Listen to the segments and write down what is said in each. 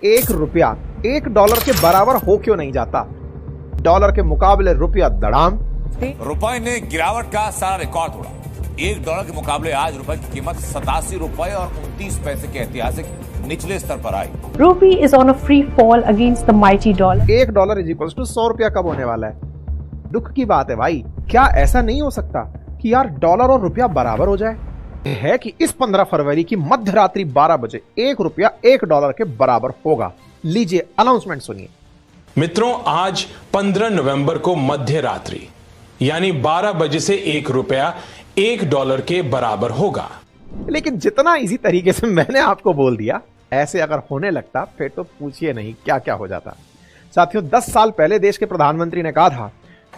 एक रुपया एक डॉलर के बराबर हो क्यों नहीं जाता? डॉलर के मुकाबले रुपया धड़ाम। रुपए ने गिरावट का सारा रिकॉर्ड तोड़ा। $1 के मुकाबले आज रुपए की कीमत 87 रुपए और 29 पैसे के ऐतिहासिक निचले स्तर पर आई। Rupee is on a free fall against the mighty dollar. $1 is equal to 100 रुपया कब होने वाला है? दुख की बात है भाई। क्या ऐसा नहीं हो सकता कि यार डॉलर और रुपया बराबर हो जाए? है कि इस 15 फरवरी की मध्य रात्रि 12 बजे $1 $1 के बराबर होगा। लीजिए अनाउंसमेंट सुनिए। मित्रों, आज 15 नवंबर को मध्य रात्रि यानी 12 बजे से $1 $1 के बराबर होगा। लेकिन जितना इजी तरीके से मैंने आपको बोल दिया, ऐसे अगर होने लगता फिर तो पूछिए नहीं क्या क्या हो जाता। साथियों, 10 साल पहले देश के प्रधानमंत्री ने कहा था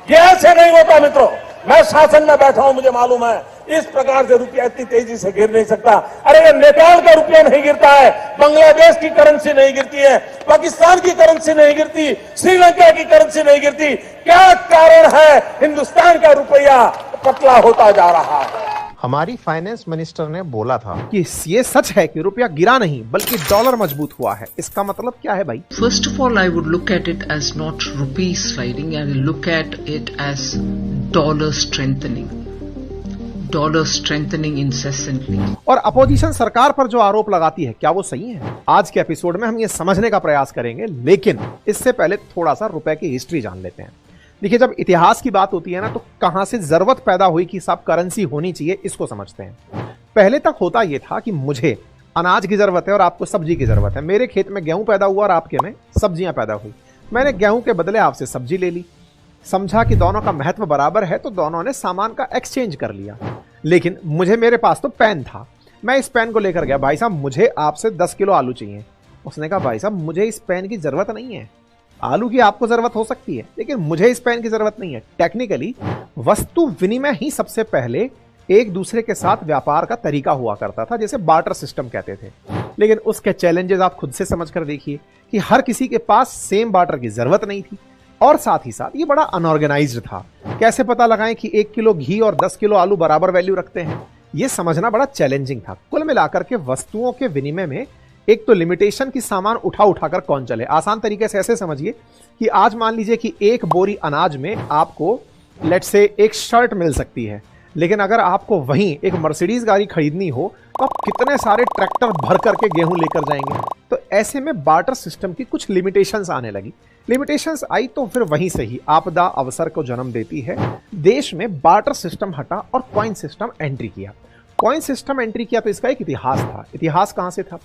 ये ऐसे नहीं होता मित्रों। मैं शासन में बैठा हूं, मुझे मालूम है इस प्रकार से रुपया इतनी तेजी से गिर नहीं सकता। अरे ये नेपाल का रुपया नहीं गिरता है, बांग्लादेश की करेंसी नहीं गिरती है, पाकिस्तान की करेंसी नहीं गिरती, श्रीलंका की करेंसी नहीं गिरती। क्या कारण है हिंदुस्तान का रुपया पतला होता जा रहा है? हमारी फाइनेंस मिनिस्टर ने बोला था कि ये सच है कि रुपया गिरा नहीं बल्कि डॉलर मजबूत हुआ है। इसका मतलब क्या है भाई? First of all, I would look at it as not rupee sliding. I will look at it as dollar strengthening. Dollar strengthening incessantly. और अपोजिशन सरकार पर जो आरोप लगाती है, क्या वो सही है? आज के एपिसोड में हम ये समझने का प्रयास करेंगे, लेकिन इससे पहले थोड़ा सा रुपए की हिस्ट्री जान लेते हैं। देखिए, जब इतिहास की बात होती है ना, तो कहां से जरूरत पैदा हुई कि सब करेंसी होनी चाहिए, इसको समझते हैं। पहले तक होता यह था कि मुझे अनाज की जरूरत है और आपको सब्जी की जरूरत है। मेरे खेत में गेहूं पैदा हुआ और आपके में सब्जियां पैदा हुई। मैंने गेहूं के बदले आपसे सब्जी ले ली, समझा कि दोनों का महत्व बराबर है, तो दोनों ने सामान का एक्सचेंज कर लिया। लेकिन मेरे पास तो पेन था। मैं इस पेन को लेकर गया, भाई साहब मुझे आपसे 10 किलो आलू चाहिए। उसने कहा, भाई साहब मुझे इस पेन की जरूरत नहीं है। आलू की आपको जरूरत हो सकती है, लेकिन मुझे इस पेन की जरूरत नहीं है। टेक्निकली वस्तु विनिमय ही सबसे पहले एक दूसरे के साथ व्यापार का तरीका हुआ करता था, जैसे बार्टर सिस्टम कहते थे। लेकिन उसके चैलेंजेस आप खुद से समझ कर देखिए कि हर किसी के पास सेम बार्टर की जरूरत नहीं थी, और साथ ही साथ ये बड़ा अनऑर्गेनाइज्ड था। कैसे पता लगाएं कि 1 किलो घी और 10 किलो आलू बराबर वैल्यू रखते हैं, ये समझना बड़ा चैलेंजिंग था। कुल मिलाकर के वस्तुओं के विनिमय में एक तो लिमिटेशन की सामान उठा उठाकर कौन चले। आसान तरीके से ऐसे समझिए कि आज मान लीजिए कि एक बोरी अनाज में आपको लेट्स से एक शर्ट मिल सकती है, लेकिन अगर आपको वहीं एक मर्सिडीज गाड़ी खरीदनी हो तो आप कितने सारे ट्रैक्टर भर करके गेहूं लेकर जाएंगे। तो ऐसे में बार्टर सिस्टम की कुछ लिमिटेशंस आने लगी। लिमिटेशंस आई तो फिर वहीं से ही आपदा अवसर को जन्म देती है। देश में बार्टर सिस्टम हटा और कॉइन सिस्टम एंट्री किया। कॉइन सिस्टम एंट्री किया तो इसका एक इतिहास था। इतिहास कहां से था?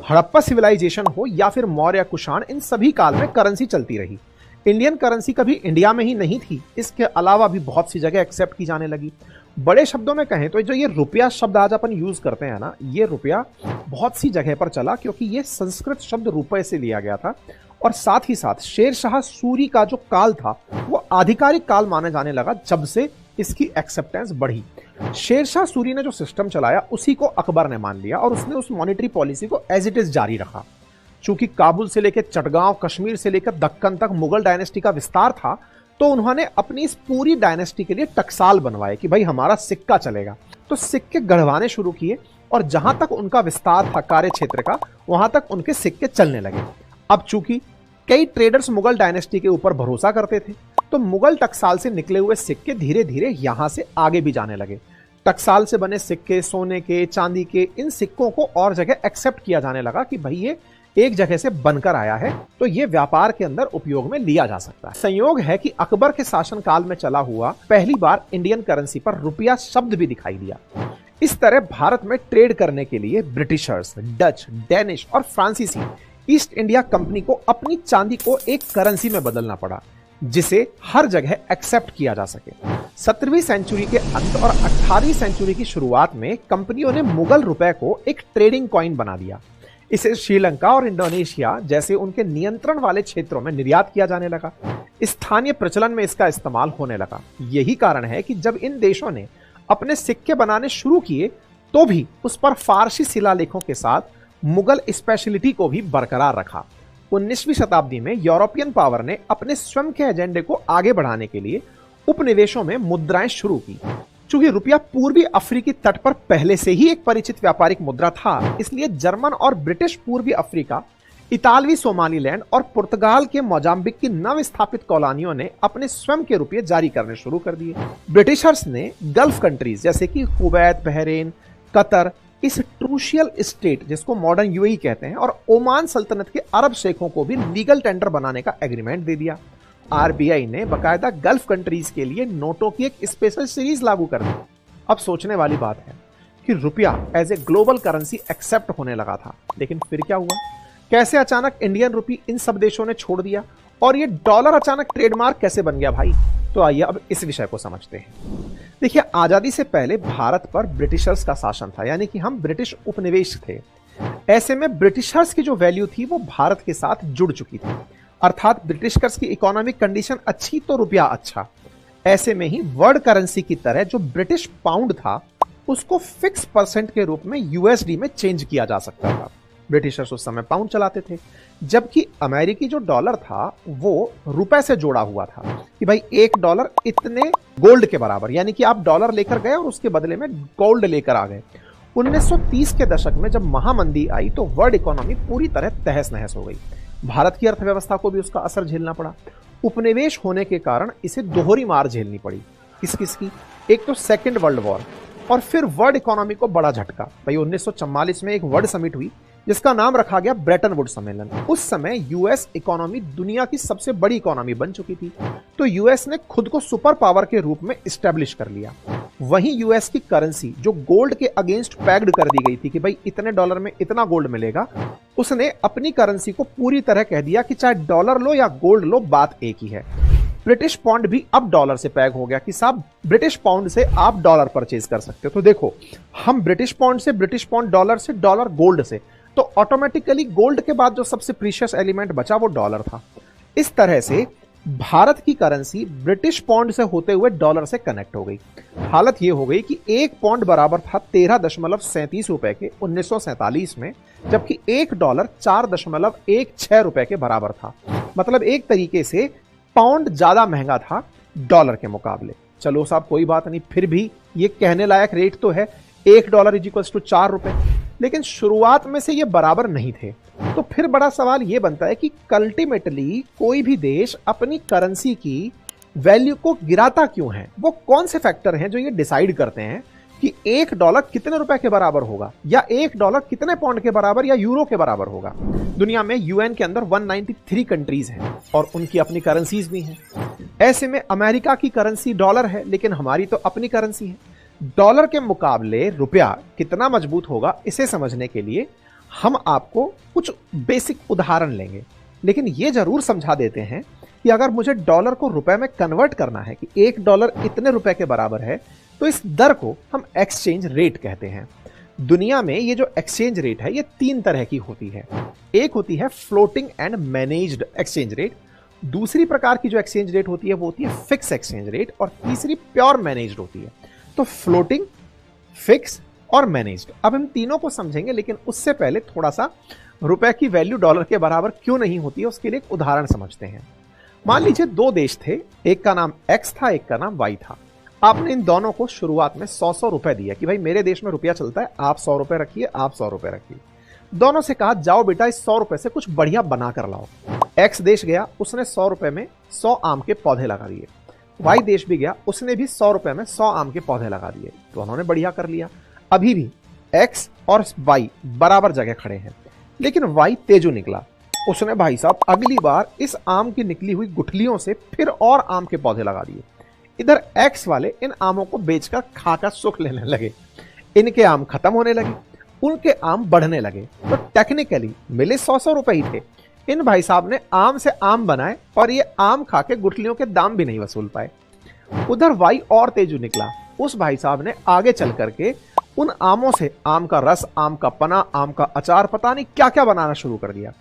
हड़प्पा सिविलाइजेशन हो या फिर मौर्य कुषाण, इन सभी काल में करेंसी चलती रही। इंडियन करेंसी कभी इंडिया में ही नहीं थी, इसके अलावा भी बहुत सी जगह एक्सेप्ट की जाने लगी। बड़े शब्दों में कहें तो जो ये रुपया शब्द आज अपन यूज करते हैं ना, ये रुपया बहुत सी जगह पर चला क्योंकि ये संस्कृत शब्द रुपये से लिया गया था। और साथ ही साथ शेरशाह सूरी का जो काल था वो आधिकारिक काल माना जाने लगा जब से इसकी एक्सेप्टेंस बढ़ी। शेरशाह सूरी ने जो सिस्टम चलाया उसी को अकबर ने मान लिया और उसने उस मॉनेटरी पॉलिसी को एज इट इज जारी रखा। चूंकि काबुल से लेकर चटगांव, कश्मीर से लेकर दक्कन तक मुगल डायनेस्टी का विस्तार था, तो उन्होंने अपनी इस पूरी डायनेस्टी के लिए टकसाल बनवाए कि भाई हमारा सिक्का चलेगा। तो सिक्के गढ़वाने शुरू किए और जहां तक उनका विस्तार था कार्य क्षेत्र का, वहां तक उनके सिक्के चलने लगे। अब चूंकि कई ट्रेडर्स मुगल डायनेस्टी के ऊपर भरोसा करते थे, तो मुगल टकसाल से निकले हुए सिक्के धीरे धीरे यहां से आगे भी जाने लगे। टकसाल से बने सिक्के सोने के, चांदी के, इन सिक्कों को और जगह एक्सेप्ट किया जाने लगा कि भाई ये एक जगह से बनकर आया है, तो ये व्यापार के अंदर उपयोग में लिया जा सकता है। संयोग है कि अकबर के शासनकाल में चला हुआ पहली बार इंडियन करेंसी पर रुपया शब्द भी दिखाई दिया। इस तरह भारत में ट्रेड करने के लिए ब्रिटिशर्स, डच, डेनिश और फ्रांसीसी ईस्ट इंडिया कंपनी को अपनी चांदी को एक करेंसी में बदलना पड़ा, जिसे हर जगह एक्सेप्ट किया जा सके। 17वीं सेंचुरी के अंत और 18वीं सेंचुरी की शुरुआत में कंपनियों ने मुगल रुपए को एक ट्रेडिंग कॉइन बना दिया। इसे श्रीलंका और इंडोनेशिया जैसे उनके नियंत्रण वाले क्षेत्रों में निर्यात किया जाने लगा। स्थानीय प्रचलन में इसका इस्तेमाल होने लगा। यही कारण है कि जब इन देशों ने अपने सिक्के बनाने शुरू किए तो भी उस पर फारसी शिलालेखों के साथ मुगल स्पेशलिटी को भी बरकरार रखा। 19वीं शताब्दी में यूरोपियन पावर ने अपने स्वयं के एजेंडे को आगे बढ़ाने के लिए उपनिवेशों में मुद्राएं शुरू की। चूंकि रुपया पूर्वी अफ्रीकी तट पर पहले से ही एक परिचित व्यापारिक मुद्रा था, इसलिए जर्मन और ब्रिटिश पूर्वी अफ्रीका इतालवी सोमालीलैंड और पुर्तगाल के मोजाम्बिक की नव स्थापित कॉलोनियों ने अपने स्वयं के रुपये जारी करने शुरू कर दिए। ब्रिटिशर्स ने गल्फ कंट्रीज जैसे कि कुवैत, बहरीन, कतर, इस ट्रूशियल स्टेट जिसको मॉडर्न यूएई कहते हैं, और ओमान सल्तनत के अरब शेखों को भी लीगल टेंडर बनाने का एग्रीमेंट दे दिया। आरबीआई ने बकायदा गल्फ कंट्रीज के लिए नोटों की एक स्पेशल सीरीज लागू कर दी। अब सोचने वाली बात है कि रुपया as a global currency accept होने लगा था, लेकिन फिर क्या हुआ? कैसे अचानक इंडियन रुपी इन सब देशों ने छोड़ दिया और ये डॉलर अचानक ट्रेडमार्क कैसे बन गया भाई? तो आइए अब इस विषय को समझते हैं। देखिए, आजादी से पहले भारत पर ब्रिटिशर्स का शासन था, यानी कि हम ब्रिटिश उपनिवेश थे। ऐसे में ब्रिटिशर्स की जो वैल्यू थी वो भारत के साथ जुड़ चुकी थी, अर्थात ब्रिटिशर्स की इकोनॉमिक कंडीशन अच्छी तो रुपया अच्छा। ऐसे में ही वर्ल्ड करेंसी की तरह जो ब्रिटिश पाउंड था उसको फिक्स परसेंट के रूप में यूएसडी में चेंज किया जा सकता था। ब्रिटिशर्स उस समय पाउंड चलाते थे, जबकि अमेरिकी जो डॉलर था वो रुपए से जोड़ा हुआ था कि भाई $1 इतने गोल्ड के बराबर, यानी कि आप डॉलर लेकर गए और उसके बदले में गोल्ड लेकर आ गए। 1930 के दशक में जब महामंदी आई तो वर्ल्ड इकोनॉमी पूरी तरह तहस नहस हो गई। भारत की अर्थव्यवस्था को भी उसका असर झेलना पड़ा। उपनिवेश होने के कारण इसे दोहरी मार झेलनी पड़ी। किसकी? एक तो सेकेंड वर्ल्ड वॉर और फिर वर्ल्ड इकोनॉमी को बड़ा झटका। भाई 1944 में एक वर्ल्ड समिट हुई जिसका नाम रखा गया ब्रेटन वुड सम्मेलन। उस समय यूएस इकोनॉमी दुनिया की सबसे बड़ी इकोनॉमी बन चुकी थी, तो यूएस ने खुद को सुपर पावर के रूप में एस्टेब्लिश कर लिया। वहीं यूएस की करेंसी जो गोल्ड के अगेंस्ट पैक्ड कर दी गई थी कि भाई इतने डॉलर में इतना गोल्ड मिलेगा, उसने अपनी करेंसी को पूरी तरह कह दिया कि चाहे डॉलर लो या गोल्ड लो, बात एक ही है। ब्रिटिश पाउंड भी अब डॉलर से पैग हो गया कि साहब ब्रिटिश पाउंड से आप डॉलर परचेज कर सकते हो। तो देखो, हम ब्रिटिश पाउंड से, ब्रिटिश पाउंड डॉलर से, डॉलर गोल्ड से, तो ऑटोमेटिकली गोल्ड के बाद जो सबसे प्रीशियस एलिमेंट बचा वो डॉलर था। इस तरह से भारत की करेंसी ब्रिटिश पाउंड से होते हुए डॉलर से कनेक्ट हो गई। हालत यह हो गई कि एक पाउंड बराबर था 13.37 रुपए के 1947 में, जबकि $1 4.16 रुपए के बराबर था। मतलब एक तरीके से पाउंड ज्यादा महंगा था डॉलर के मुकाबले। चलो साहब कोई बात नहीं, फिर भी ये कहने लायक रेट तो है, $1 = 4 रुपए। लेकिन शुरुआत में से ये बराबर नहीं थे। तो फिर बड़ा सवाल ये बनता है कि अल्टीमेटली कोई भी देश अपनी करेंसी की वैल्यू को गिराता क्यों है? वो कौन से फैक्टर हैं जो ये डिसाइड करते हैं कि $1 कितने रुपए के बराबर होगा, या $1 कितने पाउंड के बराबर या यूरो के बराबर होगा? दुनिया में यूएन के अंदर 193 कंट्रीज हैं और उनकी अपनी करेंसीज भी हैं। ऐसे में अमेरिका की करेंसी डॉलर है, लेकिन हमारी तो अपनी करेंसी है। डॉलर के मुकाबले रुपया कितना मजबूत होगा, इसे समझने के लिए हम आपको कुछ बेसिक उदाहरण लेंगे, लेकिन यह जरूर समझा देते हैं कि अगर मुझे डॉलर को रुपए में कन्वर्ट करना है कि $1 इतने रुपए के बराबर है, तो इस दर को हम एक्सचेंज रेट कहते हैं। दुनिया में ये जो एक्सचेंज रेट है ये 3 तरह की होती है। एक होती है floating and managed exchange rate, दूसरी प्रकार की जो एक्सचेंज रेट होती है वो होती है फिक्स एक्सचेंज रेट, और तीसरी प्योर मैनेज्ड होती है। तो फ्लोटिंग, फिक्स और मैनेज्ड, अब हम तीनों को समझेंगे, लेकिन उससे पहले थोड़ा सा रुपए की वैल्यू डॉलर के बराबर क्यों नहीं होती है उसके लिए एक उदाहरण समझते हैं। मान लीजिए 2 देश थे, एक का नाम X था, एक का नाम Y था। आपने इन दोनों को शुरुआत में 100 रुपए दिया कि भाई मेरे देश में रुपया चलता है, आप 100 रुपए रखिए, आप 100 रुपए रखिए। दोनों से कहा जाओ बेटा इस 100 रुपए से कुछ बढ़िया बना कर लाओ। X देश गया, उसने 100 रुपए में 100 आम के पौधे लगा दिए। Y देश भी गया, उसने भी 100 रुपए में 100 आम के पौधे लगा दिए। तो उन्होंने बढ़िया कर लिया। अभी भी X और Y बराबर जगह खड़े हैं, लेकिन Y तेजू निकला। उसने भाई साहब अगली बार इस आम की निकली हुई गुठलियों से फिर और आम के पौधे लगा दिए। इधर X वाले इन आमों को बेचकर खाकर सुख लेने लगे। इनके आम खत्म होने लगे, उनके आम बढ़ने लगे। तो टेक्निकली मिले 100 रुपए ही थे। इन भाई साहब ने आम से आम बनाए और ये आम खा के गुठलियों के दाम भी नहीं वसूल पाए। उधर Y और तेजू निकला। उस भाई साहब ने आगे चल करके उन आमों से आम का रस, आम का पना, आम का अचार, पता नहीं क्या क्या बनाना शुरू कर दिया।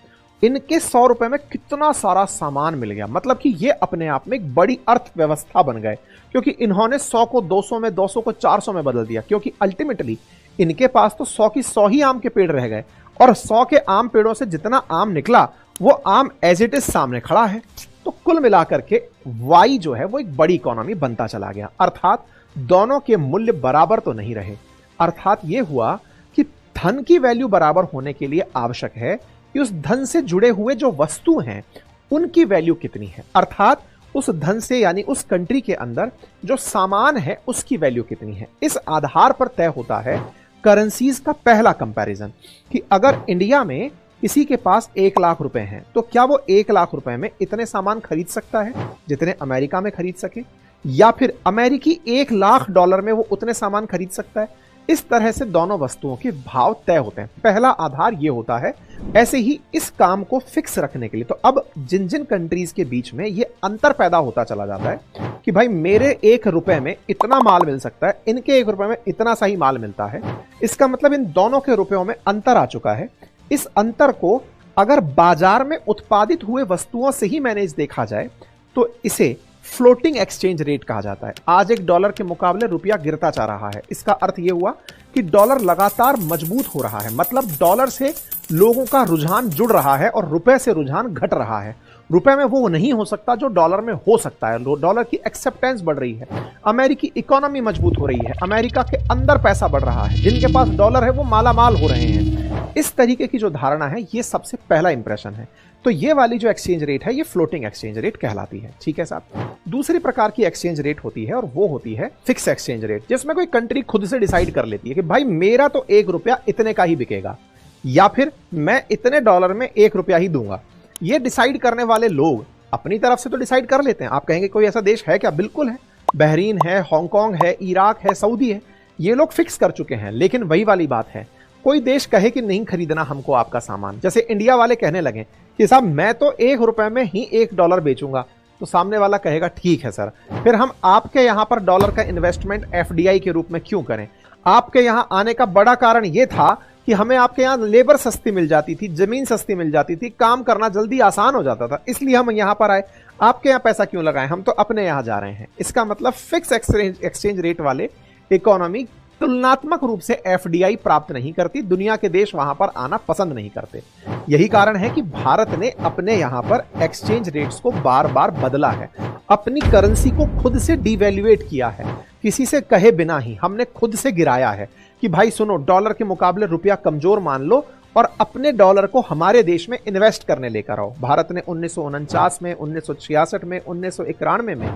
इनके 100 रुपए में कितना सारा सामान मिल गया। मतलब कि ये अपने आप में एक बड़ी अर्थव्यवस्था बन गए, क्योंकि इन्होंने 100 को 200 में, 200 को 400 में बदल दिया। क्योंकि अल्टीमेटली इनके पास तो 100 की 100 ही आम के पेड़ रह गए, और 100 के आम पेड़ों से जितना आम निकला वो आम एज इट इज सामने खड़ा है। तो कुल मिलाकर के Y जो है वो एक बड़ी इकोनॉमी बनता चला गया। अर्थात दोनों के मूल्य बराबर तो नहीं रहे। अर्थात यह हुआ कि धन की वैल्यू बराबर होने के लिए आवश्यक है कि उस धन से जुड़े हुए जो वस्तु हैं उनकी वैल्यू कितनी है, अर्थात उस धन से यानी उस कंट्री के अंदर जो सामान है उसकी वैल्यू कितनी है। इस आधार पर तय होता है करेंसीज का पहला कंपैरिजन कि अगर इंडिया में किसी के पास 1 लाख रुपए हैं तो क्या वो 1 लाख रुपए में इतने सामान खरीद सकता है जितने अमेरिका में खरीद सके, या फिर अमेरिकी $1 लाख में वो उतने सामान खरीद सकता है। इस तरह से दोनों वस्तुओं के भाव तय होते हैं। पहला आधार ये होता है। ऐसे ही इस काम को फिक्स रखने के लिए तो अब जिन जिन कंट्रीज के बीच में ये अंतर पैदा होता चला जाता है कि भाई मेरे 1 रुपए में इतना माल मिल सकता है, इनके 1 रुपए में इतना सा ही माल मिलता है, इसका मतलब इन दोनों के रुपयों में अंतर आ चुका है। इस अंतर को अगर बाजार में उत्पादित हुए वस्तुओं से ही मैनेज देखा जाए तो इसे फ्लोटिंग एक्सचेंज रेट कहा जाता है। आज $1 के मुकाबले रुपया गिरता जा रहा है। इसका अर्थ यह हुआ कि डॉलर लगातार मजबूत हो रहा है, मतलब डॉलर से लोगों का रुझान जुड़ रहा है और रुपए से रुझान घट रहा है। रुपए में वो नहीं हो सकता जो डॉलर में हो सकता है। डॉलर की एक्सेप्टेंस बढ़ रही है, अमेरिकी इकोनॉमी मजबूत हो रही है, अमेरिका के अंदर पैसा बढ़ रहा है, जिनके पास डॉलर है वो मालामाल हो रहे हैं। इस तरीके की जो धारणा है ये सबसे पहला इंप्रेशन है। तो ये वाली जो एक्सचेंज रेट है ये फ्लोटिंग एक्सचेंज रेट कहलाती है। ठीक है साहब। दूसरी प्रकार की एक्सचेंज रेट होती है और वो होती है फिक्स एक्सचेंज रेट, जिसमें कोई कंट्री खुद से डिसाइड कर लेती है कि भाई मेरा तो 1 रुपया इतने का ही बिकेगा, या फिर मैं इतने डॉलर में 1 रुपया ही दूंगा। ये डिसाइड करने वाले लोग अपनी तरफ से तो डिसाइड कर लेते हैं। आप कहेंगे कोई ऐसा देश है क्या? बिल्कुल है। बहरीन है, हांगकांग है, इराक है, सऊदी है, ये लोग फिक्स कर चुके हैं। लेकिन वही वाली बात है, कोई देश कहे कि नहीं खरीदना हमको आपका सामान, जैसे इंडिया वाले कहने लगे कि साहब मैं तो 1 रुपए में ही $1 बेचूंगा, तो सामने वाला कहेगा ठीक है सर, फिर हम आपके यहां पर डॉलर का इन्वेस्टमेंट FDI के रूप में क्यों करें? आपके यहां आने का बड़ा कारण यह था कि हमें आपके यहां लेबर सस्ती मिल जाती थी, जमीन सस्ती मिल जाती थी, काम करना जल्दी आसान हो जाता था, इसलिए हम यहां पर आए। आपके यहां पैसा क्यों लगाएं, हम तो अपने यहां जा रहे हैं। इसका मतलब फिक्स एक्सचेंज रेट वाले इकोनॉमी तुलनात्मक रूप से FDI प्राप्त नहीं करती, दुनिया के देश वहां पर आना पसंद नहीं करते। यही कारण है कि भारत ने अपने यहां पर एक्सचेंज रेट्स को बार बार बदला है, अपनी करेंसी को खुद से डिवैल्यूएट किया है, किसी से कहे बिना ही हमने खुद से गिराया है कि भाई सुनो, डॉलर के मुकाबले रुपया कमजोर मान लो और अपने डॉलर को हमारे देश में इन्वेस्ट करने लेकर आओ। भारत ने 1949 में, 1966 में, 1991 में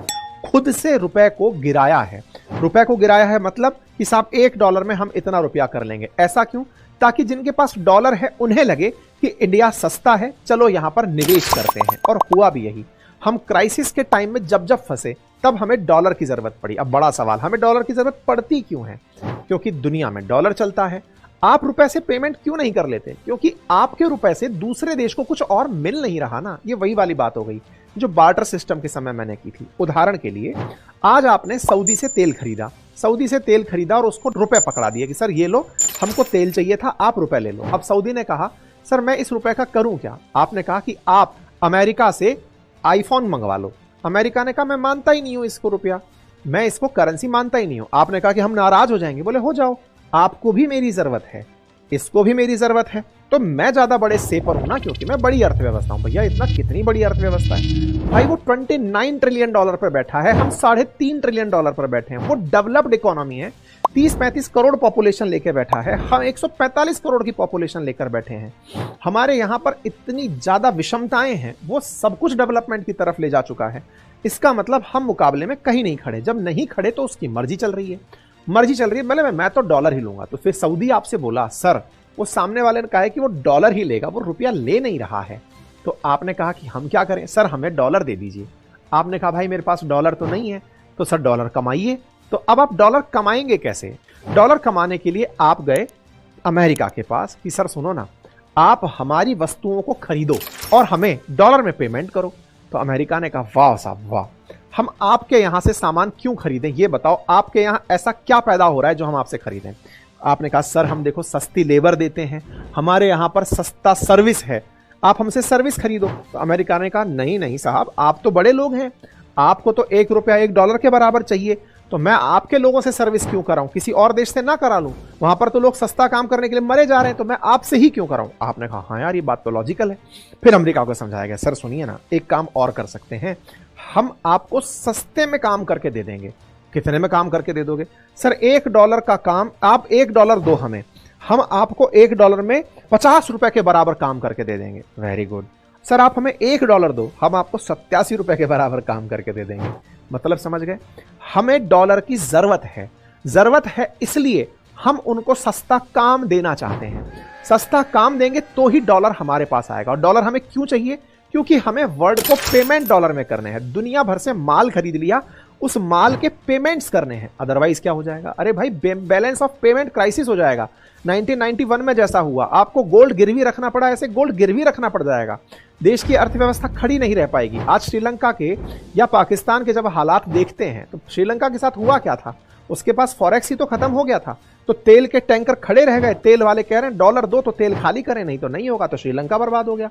खुद से रुपए को गिराया है। रुपए को गिराया है मतलब कि साहब $1 में हम इतना रुपया कर लेंगे। ऐसा क्यों? ताकि जिनके पास डॉलर है उन्हें लगे कि इंडिया सस्ता है, चलो यहां पर निवेश करते हैं। और हुआ भी यही। हम क्राइसिस के टाइम में जब जब फंसे तब हमें डॉलर की जरूरत पड़ी। अब बड़ा सवाल, हमें डॉलर की जरूरत पड़ती क्यों है? क्योंकि दुनिया में डॉलर चलता है। आप रुपए से पेमेंट क्यों नहीं कर लेते? क्योंकि आपके रुपए से दूसरे देश को कुछ और मिल नहीं रहा ना। ये वही वाली बात हो गई जो बार्टर सिस्टम के समय मैंने की थी। उदाहरण के लिए, आज आपने सऊदी से तेल खरीदा और उसको रुपए पकड़ा दिए कि सर ये लो, हमको तेल चाहिए था, आप रुपए ले लो। अब सऊदी ने कहा सर मैं इस रुपए का करूं क्या? आपने कहा कि आप अमेरिका से आईफोन मंगवा लो। अमेरिका ने कहा मैं मानता ही नहीं हूं इसको रुपया, मैं इसको करेंसी मानता ही नहीं हूं। आपने कहा कि हम नाराज हो जाएंगे। बोले हो जाओ, आपको भी मेरी जरूरत है, इसको भी मेरी जरूरत है, तो मैं ज्यादा बड़े सेपर हूं ना, क्योंकि मैं बड़ी अर्थव्यवस्था हूं। भैया इतना कितनी बड़ी अर्थव्यवस्था है भाई, वो $29 ट्रिलियन पर बैठा है, हम $3.5 ट्रिलियन पर बैठे हैं। वो डेवलप्ड इकोनॉमी है, 30-35 करोड़ पॉपुलेशन लेके बैठा है, हम 145 करोड़ की पॉपुलेशन लेकर बैठे हैं। हमारे यहां पर इतनी ज्यादा विषमताएं हैं, वो सब कुछ डेवलपमेंट की तरफ ले जा चुका है। इसका मतलब हम मुकाबले में कहीं नहीं खड़े। जब नहीं खड़े तो उसकी मर्जी चल रही है, भले मैं तो डॉलर ही लूंगा। तो फिर सऊदी आपसे बोला सर, वो सामने वाले ने कहा है कि वो डॉलर ही लेगा, वो रुपया ले नहीं रहा है। तो आपने कहा कि हम क्या करें? सर हमें डॉलर दे दीजिए। आपने कहा भाई मेरे पास डॉलर तो नहीं है। तो सर डॉलर कमाइए। तो अब आप डॉलर कमाएंगे कैसे? डॉलर कमाने के लिए आप गए अमेरिका के पास कि सर सुनो ना, आप हमारी वस्तुओं को खरीदो और हमें डॉलर में पेमेंट करो। तो अमेरिका ने कहा वाह साहब वाह, हम आपके यहां से सामान क्यों खरीदें? ये बताओ आपके यहां ऐसा क्या पैदा हो रहा है जो हम आपसे खरीदें? आपने कहा सर हम देखो सस्ती लेबर देते हैं, हमारे यहां पर सस्ता सर्विस है, आप हमसे सर्विस खरीदो। तो अमेरिका ने कहा नहीं नहीं साहब, आप तो बड़े लोग हैं, आपको तो $1 $1 के बराबर चाहिए, तो मैं आपके लोगों से सर्विस क्यों कराऊं? किसी और देश से ना करा लूं? वहां पर तो लोग सस्ता काम करने के लिए मरे जा रहे हैं, तो मैं आपसे ही क्यों कराऊं? आपने कहा हाँ यार ये बात तो लॉजिकल है। फिर अमेरिका को समझाया गया, सर सुनिए ना, एक काम और कर सकते हैं, हम आपको सस्ते में काम करके दे देंगे। कितने में काम करके दे दोगे? सर $1 का काम, आप $1 दो हमें, हम आपको $1 में 50 रुपए के बराबर काम करके दे देंगे। वेरी गुड सर, आप हमें $1 दो, हम आपको 87 रुपए के बराबर काम करके दे देंगे। मतलब समझ गए, हमें डॉलर की जरूरत है इसलिए हम उनको सस्ता काम देना चाहते हैं। सस्ता काम देंगे तो ही डॉलर हमारे पास आएगा। और डॉलर हमें क्यों चाहिए? क्योंकि हमें वर्ल्ड को पेमेंट डॉलर में करने हैं। दुनिया भर से माल खरीद लिया, उस माल के पेमेंट्स करने हैं, अदरवाइज क्या हो जाएगा? अरे भाई बैलेंस ऑफ पेमेंट क्राइसिस हो जाएगा। 1991 में जैसा हुआ, आपको गोल्ड गिरवी रखना पड़ा, ऐसे गोल्ड गिरवी रखना पड़ जाएगा, देश की अर्थव्यवस्था खड़ी नहीं रह पाएगी। आज श्रीलंका के या पाकिस्तान के जब हालात देखते हैं तो श्रीलंका के साथ हुआ क्या था? उसके पास फॉरेक्स ही तो खत्म हो गया था, तो तेल के टैंकर खड़े रह गए। तेल वाले कह रहे हैं डॉलर दो तो तेल खाली करें, नहीं तो नहीं होगा। तो श्रीलंका बर्बाद हो गया।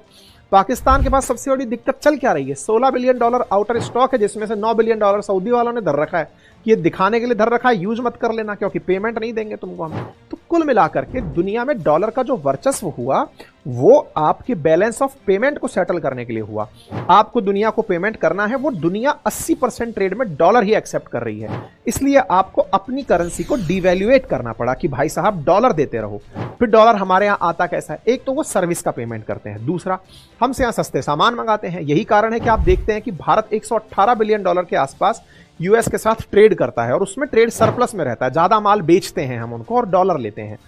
पाकिस्तान के पास सबसे बड़ी दिक्कत चल क्या रही है? $16 बिलियन आउटर स्टॉक है, जिसमें से $9 बिलियन सऊदी वालों ने धर रखा है। ये दिखाने के लिए धर रखा है, यूज मत कर लेना क्योंकि पेमेंट नहीं देंगे तुमको हम। तो कुल मिलाकर के दुनिया में डॉलर का जो वर्चस्व हुआ वो आपके बैलेंस ऑफ पेमेंट को सेटल करने के लिए हुआ। आपको दुनिया को पेमेंट करना है, वो दुनिया 80% ट्रेड में डॉलर ही एक्सेप्ट कर रही है, इसलिए आपको अपनी करेंसी को डिवैल्यूएट करना पड़ा कि भाई साहब डॉलर देते रहो। फिर डॉलर हमारे यहां आता कैसा है? एक तो वो सर्विस का पेमेंट करते हैं, दूसरा हमसे यहां सस्ते सामान मंगाते हैं। यही कारण है कि आप देखते हैं कि भारत $118 बिलियन के आसपास यूएस के साथ ट्रेड करता है और उसमें ट्रेड सरप्लस में रहता है। ज्यादा माल बेचते हैं हम उनको और डॉलर लेते हैं।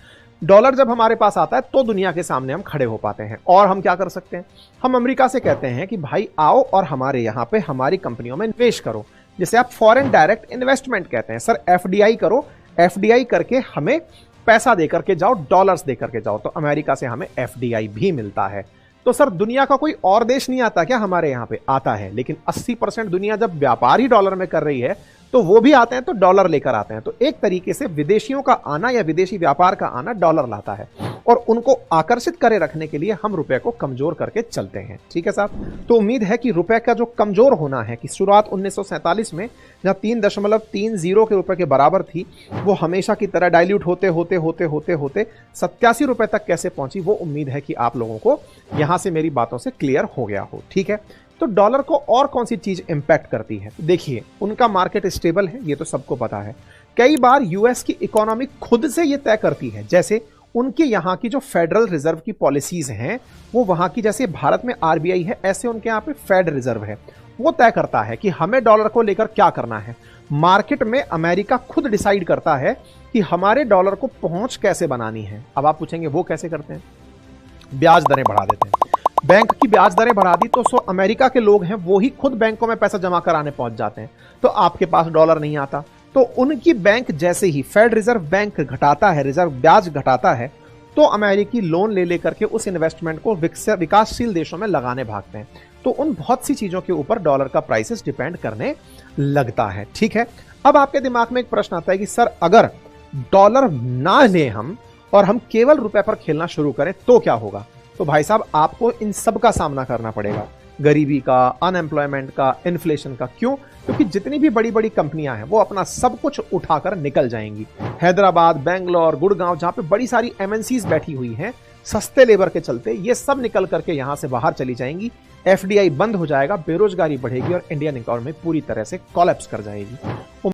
डॉलर जब हमारे पास आता है तो दुनिया के सामने हम खड़े हो पाते हैं। और हम क्या कर सकते हैं? हम अमेरिका से कहते हैं कि भाई आओ और हमारे यहां पे हमारी कंपनियों में निवेश करो, जिसे आप फॉरेन डायरेक्ट इन्वेस्टमेंट कहते हैं। सर एफडीआई करो, एफडीआई करके हमें पैसा देकर के जाओ, डॉलर्स देकर के जाओ। तो अमेरिका से हमें एफडीआई भी मिलता है। तो सर दुनिया का कोई और देश नहीं आता क्या हमारे यहां पे? आता है, लेकिन 80% दुनिया जब व्यापार ही डॉलर में कर रही है तो वो भी आते हैं तो डॉलर लेकर आते हैं। तो एक तरीके से विदेशियों का आना या विदेशी व्यापार का आना डॉलर लाता है और उनको आकर्षित करे रखने के लिए हम रुपए को कमजोर करके चलते हैं। ठीक है साहब, तो उम्मीद है कि रुपए का जो कमजोर होना है कि शुरुआत 1947 में जहां 3.30 के रुपए के बराबर थी, वो हमेशा की तरह डाइल्यूट होते होते होते होते होते 87 रुपए तक कैसे पहुंची, वो उम्मीद है कि आप लोगों को यहां से मेरी बातों से क्लियर हो गया हो। ठीक है, तो डॉलर को और कौन सी चीज इंपैक्ट करती है? देखिए, उनका मार्केट स्टेबल है, ये तो सबको पता है। कई बार यूएस की इकोनॉमी खुद से ये तय करती है, जैसे उनके यहाँ की जो फेडरल रिजर्व की पॉलिसीज हैं वो वहां की, जैसे भारत में आरबीआई है ऐसे उनके यहाँ पे फेड रिजर्व है, वो तय करता है कि हमें डॉलर को लेकर क्या करना है। मार्केट में अमेरिका खुद डिसाइड करता है कि हमारे डॉलर को पहुंच कैसे बनानी है। अब आप पूछेंगे वो कैसे करते हैं? ब्याज दरें बढ़ा देते हैं। बैंक की ब्याज दरें बढ़ा दी तो सो अमेरिका के लोग हैं वो ही खुद बैंकों में पैसा जमा कराने पहुंच जाते हैं, तो आपके पास डॉलर नहीं आता। तो उनकी बैंक जैसे ही फेड रिजर्व बैंक घटाता है, रिजर्व ब्याज घटाता है, तो अमेरिकी लोन ले लेकर के उस इन्वेस्टमेंट को विकासशील देशों में लगाने भागते हैं। तो उन बहुत सी चीजों के ऊपर डॉलर का प्राइसेस डिपेंड करने लगता है। ठीक है, अब आपके दिमाग में एक प्रश्न आता है कि सर अगर डॉलर ना ले हम और हम केवल रुपए पर खेलना शुरू करें तो क्या होगा? तो भाई साहब आपको इन सब का सामना करना पड़ेगा, गरीबी का, अनएम्प्लॉयमेंट का, इन्फ्लेशन का। क्यों? क्योंकि जितनी भी बड़ी बड़ी कंपनियां हैं वो अपना सब कुछ उठाकर निकल जाएंगी। हैदराबाद, बेंगलोर, गुड़गांव, जहां पे बड़ी सारी एमएनसीज बैठी हुई हैं सस्ते लेबर के चलते, ये सब निकल करके यहां से बाहर चली जाएंगी। एफडीआई बंद हो जाएगा, बेरोजगारी बढ़ेगी और इंडियन इकोनॉमी पूरी तरह से कोलैप्स कर जाएगी।